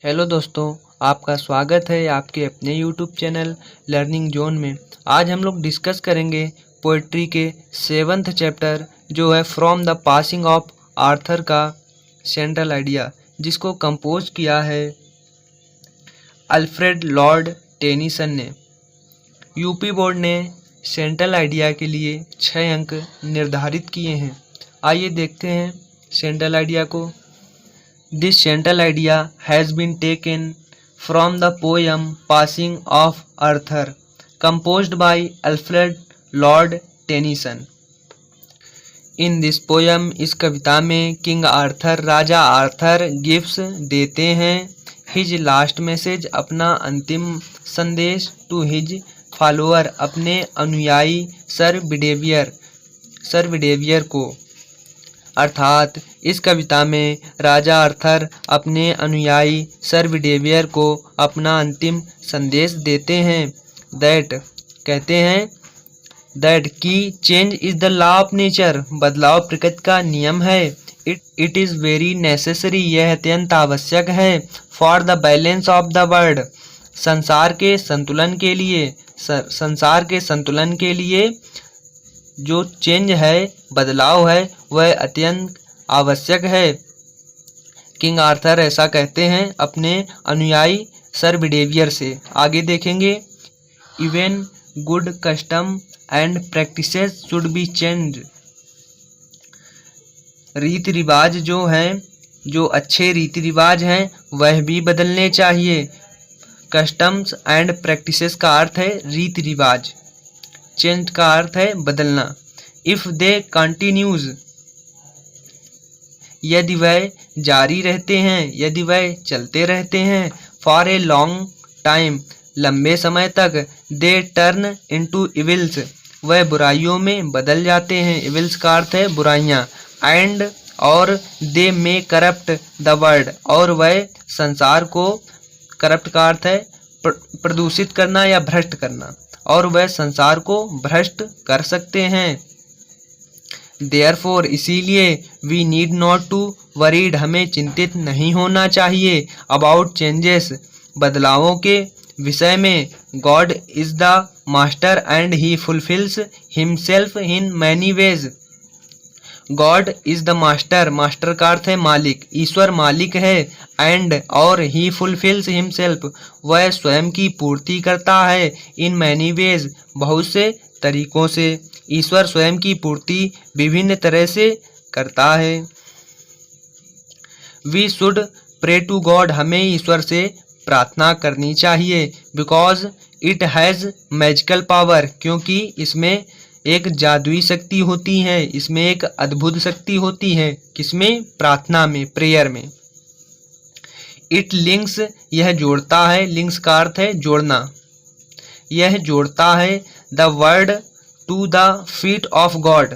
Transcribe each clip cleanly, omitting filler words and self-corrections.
Hello दोस्तों, आपका स्वागत है आपके अपने यूट्यूब चैनल लर्निंग जोन में। आज हम लोग डिस्कस करेंगे पोइट्री के 7th चैप्टर जो है from the passing of Arthur का सेंट्रल आइडिया, जिसको कंपोज किया है अल्फ्रेड लॉर्ड टेनीसन ने। यूपी बोर्ड ने सेंट्रल आइडिया के लिए 6 अंक निर्धारित किए हैं। आइए देखते हैं सेंट्रल आइडिया को। This central idea has been taken from the poem Passing of Arthur, composed by Alfred Lord Tennyson. In this poem, इस कविता में किंग आर्थर राजा आर्थर गिफ्ट्स देते हैं हिज लास्ट मैसेज, अपना अंतिम संदेश, टू हिज फॉलोअर, अपने अनुयायी सर विडेवियर को। अर्थात इस कविता में राजा आर्थर अपने अनुयायी सर विडेवियर को अपना अंतिम संदेश देते हैं। दैट कहते हैं दैट की change is the law of nature, बदलाव प्रकृति का नियम है। इट इज़ वेरी नेसेसरी, यह अत्यंत आवश्यक है। For the balance of the world, संसार के संतुलन के लिए जो चेंज है, बदलाव है, वह अत्यंत आवश्यक है। किंग आर्थर ऐसा कहते हैं अपने अनुयायी सर विडेवियर से। आगे देखेंगे, even good custom and practices should be change, रीति रिवाज जो हैं, जो अच्छे रीति रिवाज हैं, वह भी बदलने चाहिए। कस्टम्स एंड प्रैक्टिसेस का अर्थ है रीति रिवाज, चेंज का अर्थ है बदलना। इफ दे कंटिन्यूज, यदि वह जारी रहते हैं, यदि वह चलते रहते हैं। फॉर ए लॉन्ग टाइम, लंबे समय तक। दे टर्न इनटू इविल्स, वह बुराइयों में बदल जाते हैं। इविल्स का अर्थ है बुराइयां। एंड और दे मे करप्ट द वर्ल्ड, और वह संसार को, करप्ट का अर्थ है प्रदूषित करना या भ्रष्ट करना, और वह संसार को भ्रष्ट कर सकते हैं। देयरफॉर, इसीलिए, we need not to worried, हमें चिंतित नहीं होना चाहिए। अबाउट चेंजेस, बदलावों के विषय में। God is the master and he fulfils himself in many ways. God is the master, master का अर्थ है मालिक, ईश्वर मालिक है। एंड और ही फुलफिल्स हिमसेल्फ, वह स्वयं की पूर्ति करता है। इन मैनी वेज, बहुत से तरीकों से। ईश्वर स्वयं की पूर्ति विभिन्न तरह से करता है। We should pray to God, हमें ईश्वर से प्रार्थना करनी चाहिए। Because it has magical power, क्योंकि इसमें एक जादुई शक्ति होती है, इसमें एक अद्भुत शक्ति होती है। किसमें? प्रार्थना में, प्रेयर में। इट लिंक्स, यह जोड़ता है, लिंक्स का अर्थ है जोड़ना। यह जोड़ता है the world to the feet of God,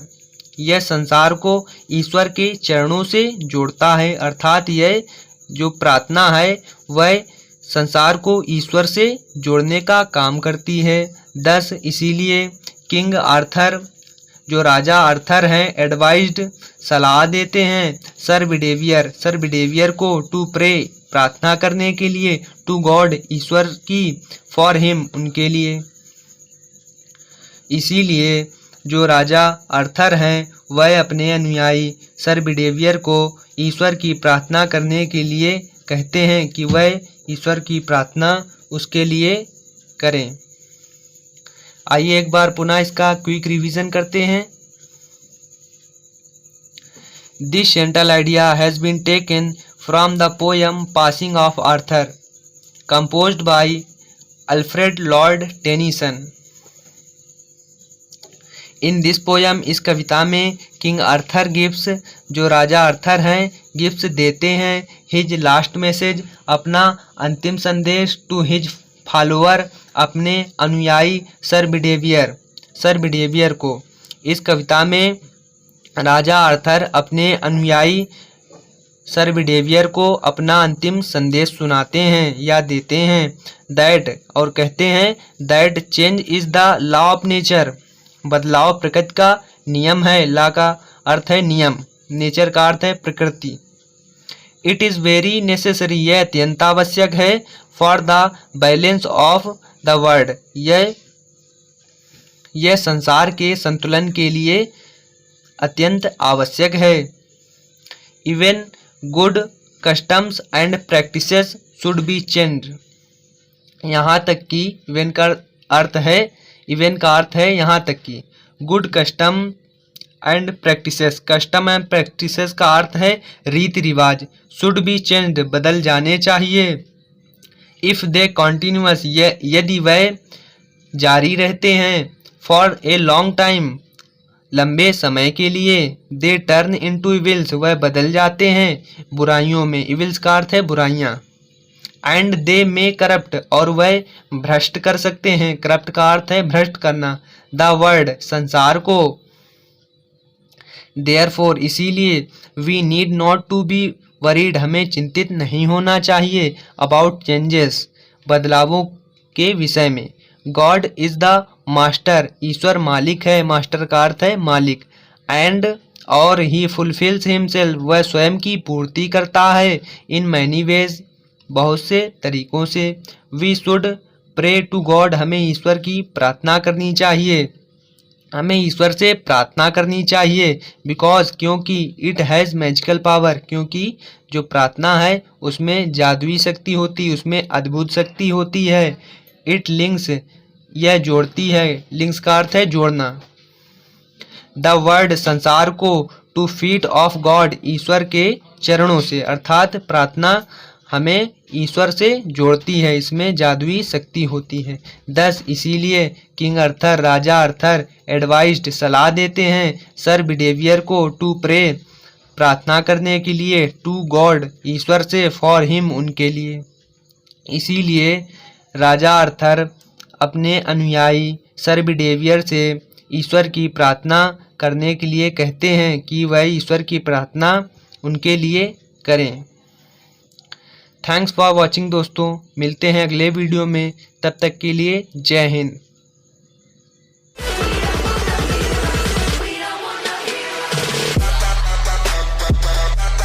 यह संसार को ईश्वर के चरणों से जोड़ता है। अर्थात यह जो प्रार्थना है वह संसार को ईश्वर से जोड़ने का काम करती है। 10 इसीलिए किंग आर्थर, जो राजा आर्थर हैं, एडवाइज्ड, सलाह देते हैं सर विडेवियर को टू प्रे, प्रार्थना करने के लिए, टू गॉड, ईश्वर की, फॉर हिम, उनके लिए। इसीलिए जो राजा आर्थर हैं वह अपने अनुयायी सर विडेवियर को ईश्वर की प्रार्थना करने के लिए कहते हैं कि वह ईश्वर की प्रार्थना उसके लिए करें। आइए एक बार पुनः इसका क्विक रिवीजन करते हैं। This central idea has been taken from the poem passing of Arthur, composed by Alfred Lord Tennyson. In this poem, इस कविता में किंग आर्थर गिफ्ट्स, जो राजा आर्थर हैं, गिफ्ट्स देते हैं हिज लास्ट मैसेज, अपना अंतिम संदेश, टू हिज फॉलोअर, अपने अनुयायी सर विडेवियर को। इस कविता में राजा आर्थर अपने अनुयायी सर विडेवियर को अपना अंतिम संदेश सुनाते हैं या देते हैं। दैट, और कहते हैं that change is the law of nature, बदलाव प्रकृति का नियम है। लॉ का अर्थ है नियम, नेचर का अर्थ है प्रकृति। इट इज़ वेरी नेसेसरी, यह अत्यंत आवश्यक है। For the balance of the world, यह संसार के संतुलन के लिए अत्यंत आवश्यक है। Even good customs and practices should be change, यहाँ तक कि इवन का अर्थ है यहाँ तक कि good custom and practices, custom and practices का अर्थ है रीति रिवाज। शुड बी चेंज्ड, बदल जाने चाहिए। इफ़ दे कॉन्टिन्यूअस, यदि वह जारी रहते हैं। फॉर ए लॉन्ग टाइम, लंबे समय के लिए। दे टर्न इनटू इविल्स, वह बदल जाते हैं बुराइयों में। इविल्स का अर्थ है बुराइयाँ। एंड दे मे करप्ट, और वह भ्रष्ट कर सकते हैं। करप्ट का अर्थ है भ्रष्ट करना। द वर्ल्ड, संसार को। देयरफॉर, इसीलिए। We need not to be worried, हमें चिंतित नहीं होना चाहिए। अबाउट चेंजेस, बदलावों के विषय में। गॉड इज द मास्टर, ईश्वर मालिक है। मास्टर का अर्थ है मालिक। एंड, और ही फुलफिल्स हिमसेल्फ, वह स्वयं की पूर्ति करता है। इन मैनी वेज, बहुत से तरीकों से। We should pray to God, हमें ईश्वर की प्रार्थना करनी चाहिए। हमें ईश्वर से प्रार्थना करनी चाहिए। बिकॉज, क्योंकि। इट हैज़ मैजिकल पावर, क्योंकि जो प्रार्थना है उसमें जादुई शक्ति होती है, उसमें अद्भुत शक्ति होती है। इट लिंक्स, यह जोड़ती है। लिंक्स का अर्थ है जोड़ना। द वर्ल्ड, संसार को। टू फीट ऑफ गॉड, ईश्वर के चरणों से, अर्थात प्रार्थना हमें ईश्वर से जोड़ती है, इसमें जादुई शक्ति होती है। दस, इसीलिए। किंग अर्थर, राजा अर्थर। एडवाइज्ड, सलाह देते हैं। सर बिडेवियर को। टू प्रे, प्रार्थना करने के लिए। टू गॉड, ईश्वर से। फॉर हिम, उनके लिए। इसीलिए राजा अर्थर अपने अनुयायी सर बिडेवियर से ईश्वर की प्रार्थना करने के लिए कहते हैं कि वह ईश्वर की प्रार्थना उनके लिए करें। थैंक्स फॉर वॉचिंग दोस्तों, मिलते हैं अगले वीडियो में। तब तक के लिए जय हिंद।